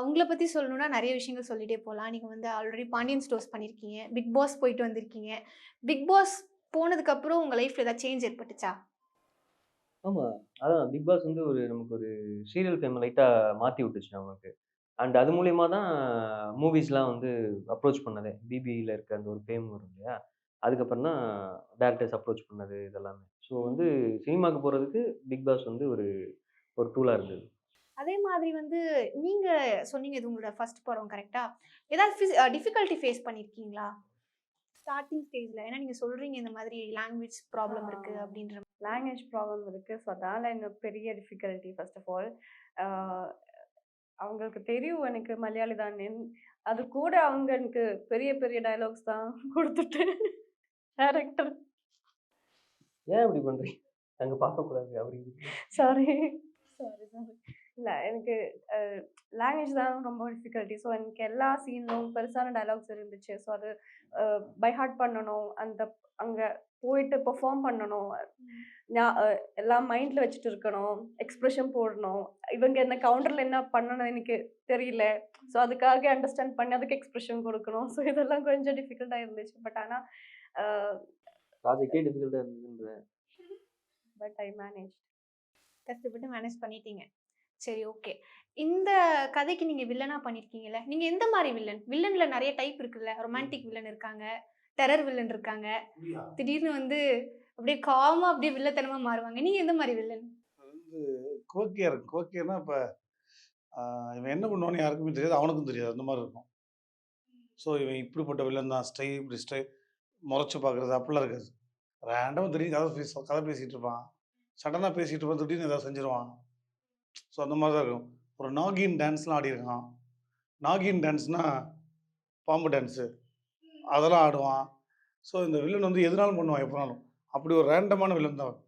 உங்கள பத்தி சொல்லணும்னா நெறைய விஷயங்கள் சொல்லிட்டே போலாம். நீங்க வந்து ஆல்ரெடி பாண்டியன் ஸ்டோர்ஸ் பண்ணியிருக்கீங்க. பிக் பாஸ் போயிட்டு வந்திருக்கீங்க. பிக் பாஸ் போனதுக்கப்புறம் உங்க லைஃப்ல ஏதாவது சேஞ்ச் ஏற்பட்டுச்சா? ஆமா. அதான் பிக் பாஸ் வந்து நமக்கு ஒரு சீரியல் ஃபேம் லைட்டா மாத்தி விட்டுச்சு நமக்கு. அண்ட் அது மூலியமா தான் மூவிஸ்லாம் வந்து அப்ரோச் பண்ணதே. பிபில இருக்க அந்த ஒரு ஃபேம் வரும் இல்லையா? அதுக்கப்புறம் தான் டைரக்டர்ஸ் அப்ரோச் பண்ணது இதெல்லாமே. ஸோ வந்து சினிமாக்கு போறதுக்கு பிக் பாஸ் வந்து ஒரு ஒரு டூலா இருந்தது. அதே மாதிரி வந்து நீங்க சொன்னீங்க இது உங்களோட ஃபர்ஸ்ட் படம் கரெக்ட்டா? ஏதாவது டிஃபிகல்டி ஃபேஸ் பண்ணியிருக்கீங்களா? ஸ்டார்ட்டிங் ஸ்டேஜ்ல. ஏன்னா நீங்க சொல்றீங்க இந்த மாதிரி லாங்குவேஜ் ஆ ப்ராப்ளம் இருக்கு அப்படின்ற லாங்குவேஜ் ப்ராப்ளம் இருக்கு. ஸோ அதனால எனக்கு பெரிய டிஃபிகல்ட்டி ஃபர்ஸ்ட் ஆஃப் ஆல். ஆ அவங்களுக்கு தெரியும் எனக்கு மலையாளி தானேன்னு. அது கூட அவங்க எனக்கு பெரிய பெரிய டயலாக்ஸ் தான் குடுத்துட்டு டைரக்டர் ஏன் இப்படி பண்றீங்க? நாங்க பார்க்கக்கூடாது அப்படின்னு. Sorry, sorry, sorry. இல்ல எனக்கு அ லாங்குவேஜ் தான் ரொம்ப டிஃபிகல்ட்டி. ஸோ எனக்கு எல்லா சீன்லும் பெருசான டயலாக்ஸ் இருந்துச்சு. ஸோ அது பை ஹார்ட் பண்ணணும். அங்க போயிட்டு பெர்ஃபார்ம் பண்ணணும். ஞா அ எல்லாம் மைண்ட்ல வச்சுட்டு இருக்கணும். எக்ஸ்பிரஷன் போடணும். இவங்க என்ன கவுண்டர்ல என்ன பண்ணணும் எனக்கு தெரியல. ஸோ அதுக்காக அண்டர்ஸ்டாண்ட் பண்ணி அதுக்கு எக்ஸ்பிரஷன் குடுக்கணும். ஸோ இதெல்லாம் கொஞ்சம் டிஃபிகல்ட்டா இருந்துச்சு. பட் ஆனா அ ப்ராஜெக்ட்டே டிஃபிகல்ட்டா இருந்ததுன்ற. But I manage. கஷ்டப்பட்டு மேனேஜ் பண்ணிட்டீங்க. சரி, ஓகே. இந்த கதைக்கு நீங்க வில்லனா பண்ணியிருக்கீங்கல்ல. நீங்க எந்த மாரி வில்லன்? வில்லன்ல நெறைய டைப் இருக்குல்ல. ரொமான்டிக் வில்லன் இருக்காங்க. டெரர் வில்லன் இருக்காங்க. திடீர்னு வந்து அப்படியே காமா அப்படியே வில்லத்தனமா மாறுவாங்க. நீங்க எந்த மாரி வில்லன்? வந்து கோக்கியா இருக்கும். கோக்கியன்னா இப்ப இவன் என்ன பண்ணுவான்னு யாருக்குமே தெரியாது. அவனுக்கும் தெரியாது. அந்த மாரி இருக்கும். ஸோ இவன் இப்படிப்பட்ட வில்லன் தான். இப்படி மொறச்சு பார்க்குறது அப்படிலாம் இருக்காது. ரேண்டமா திடீர்னு கதை பேசிட்டு இருப்பான். சடனா பேசிட்டு இருப்பான். திடீர்னு ஏதாவது செஞ்சுருவான். ஸோ அந்த மாரி தான் இருக்கும். ஒரு நாகின் டான்ஸ்லாம் ஆடியிருக்கான். நாகின் டான்ஸ்னா பாம்பு டான்ஸு. அதெல்லாம் ஆடுவான். ஸோ இந்த வில்லன் வந்து எதுனாலும் பண்ணுவான் எப்பனாலும். அப்படி ஒரு ரேண்டமான வில்லன் தான் அவன்.